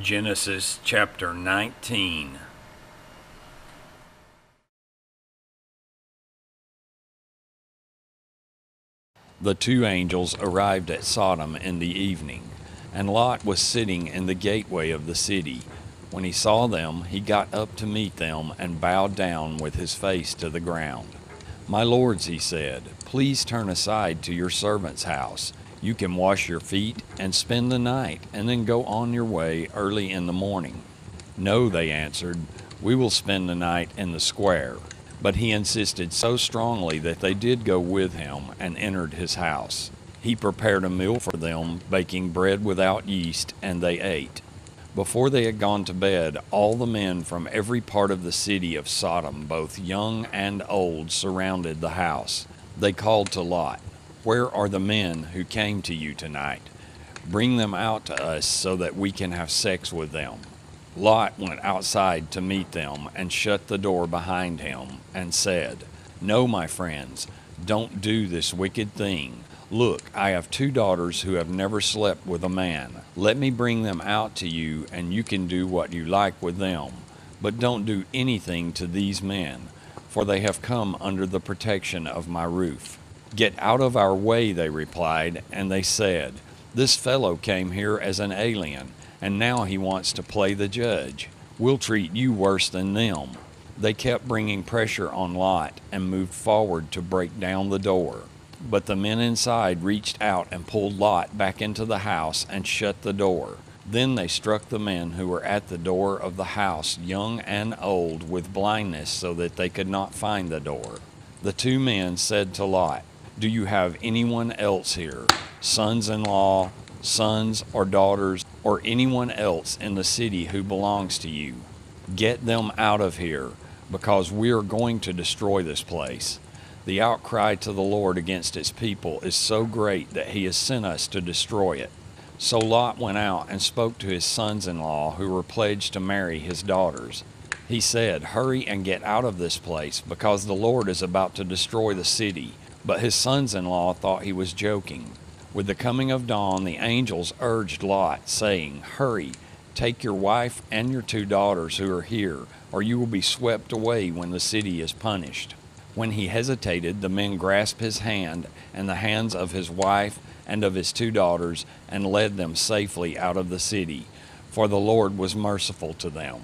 Genesis chapter 19. The two angels arrived at Sodom in the evening, and Lot was sitting in the gateway of the city. When he saw them, he got up to meet them and bowed down with his face to the ground. "My lords," he said, "please turn aside to your servant's house. You can wash your feet and spend the night, and then go on your way early in the morning." "No," they answered, "we will spend the night in the square." But he insisted so strongly that they did go with him and entered his house. He prepared a meal for them, baking bread without yeast, and they ate. Before they had gone to bed, all the men from every part of the city of Sodom, both young and old, surrounded the house. They called to Lot, "Where are the men who came to you tonight? Bring them out to us so that we can have sex with them." Lot went outside to meet them and shut the door behind him and said, "No, my friends, don't do this wicked thing. Look, I have two daughters who have never slept with a man. Let me bring them out to you, and you can do what you like with them. But don't do anything to these men, for they have come under the protection of my roof." "Get out of our way," they replied, and they said, "This fellow came here as an alien, and now he wants to play the judge. We'll treat you worse than them." They kept bringing pressure on Lot and moved forward to break down the door. But the men inside reached out and pulled Lot back into the house and shut the door. Then they struck the men who were at the door of the house, young and old, with blindness so that they could not find the door. The two men said to Lot, "Do you have anyone else here, sons-in-law, sons or daughters, or anyone else in the city who belongs to you? Get them out of here, because we are going to destroy this place. The outcry to the Lord against its people is so great that he has sent us to destroy it." So Lot went out and spoke to his sons-in-law who were pledged to marry his daughters. He said, "Hurry and get out of this place, because the Lord is about to destroy the city." But his sons-in-law thought he was joking. With the coming of dawn, the angels urged Lot, saying, "Hurry, take your wife and your two daughters who are here, or you will be swept away when the city is punished." When he hesitated, the men grasped his hand and the hands of his wife and of his two daughters and led them safely out of the city, for the Lord was merciful to them.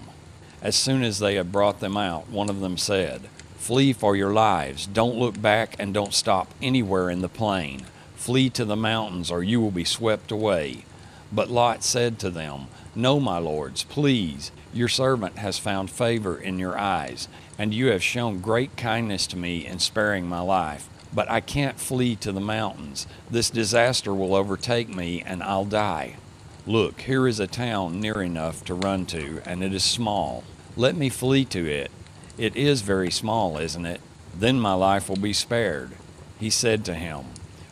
As soon as they had brought them out, one of them said, "Flee for your lives. Don't look back and don't stop anywhere in the plain. Flee to the mountains, or you will be swept away." But Lot said to them, "No, my lords, please. Your servant has found favor in your eyes, and you have shown great kindness to me in sparing my life. But I can't flee to the mountains. This disaster will overtake me, and I'll die. Look, here is a town near enough to run to, and it is small. Let me flee to it. It is very small, isn't it? Then my life will be spared." He said to him,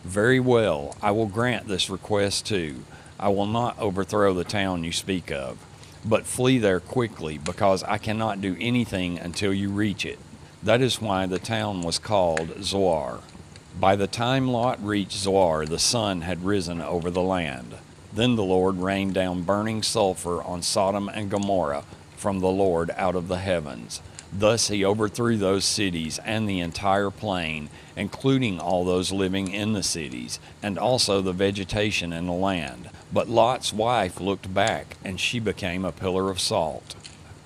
"Very well, I will grant this request too. I will not overthrow the town you speak of. But flee there quickly, because I cannot do anything until you reach it." That is why the town was called Zoar. By the time Lot reached Zoar, the sun had risen over the land. Then the Lord rained down burning sulfur on Sodom and Gomorrah from the Lord out of the heavens. Thus he overthrew those cities and the entire plain, including all those living in the cities, and also the vegetation in the land. But Lot's wife looked back, and she became a pillar of salt.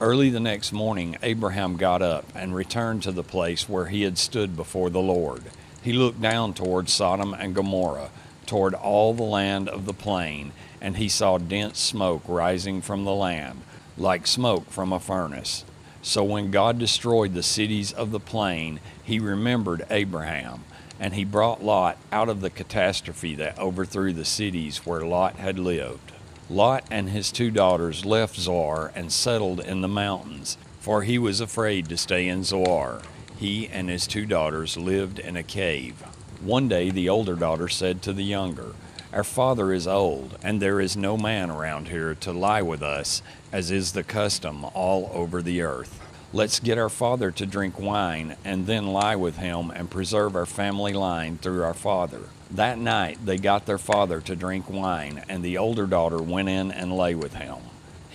Early the next morning, Abraham got up and returned to the place where he had stood before the Lord. He looked down toward Sodom and Gomorrah, toward all the land of the plain, and he saw dense smoke rising from the land, like smoke from a furnace. So when God destroyed the cities of the plain, he remembered Abraham, and he brought Lot out of the catastrophe that overthrew the cities where Lot had lived. Lot and his two daughters left Zoar and settled in the mountains, for he was afraid to stay in Zoar. He and his two daughters lived in a cave. One day the older daughter said to the younger, "Our father is old, and there is no man around here to lie with us, as is the custom all over the earth. Let's get our father to drink wine, and then lie with him and preserve our family line through our father." That night they got their father to drink wine, and the older daughter went in and lay with him.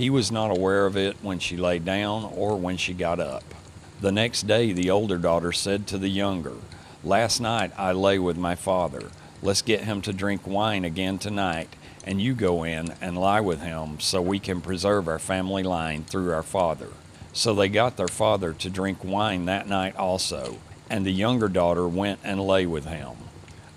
He was not aware of it when she lay down or when she got up. The next day the older daughter said to the younger, "Last night I lay with my father. Let's get him to drink wine again tonight, and you go in and lie with him so we can preserve our family line through our father." So they got their father to drink wine that night also, and the younger daughter went and lay with him.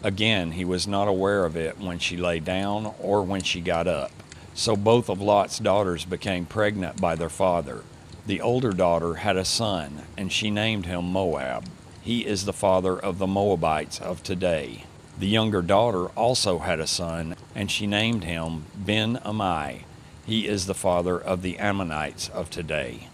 Again, he was not aware of it when she lay down or when she got up. So both of Lot's daughters became pregnant by their father. The older daughter had a son, and she named him Moab. He is the father of the Moabites of today. The younger daughter also had a son, and she named him Ben-Ammi. He is the father of the Ammonites of today.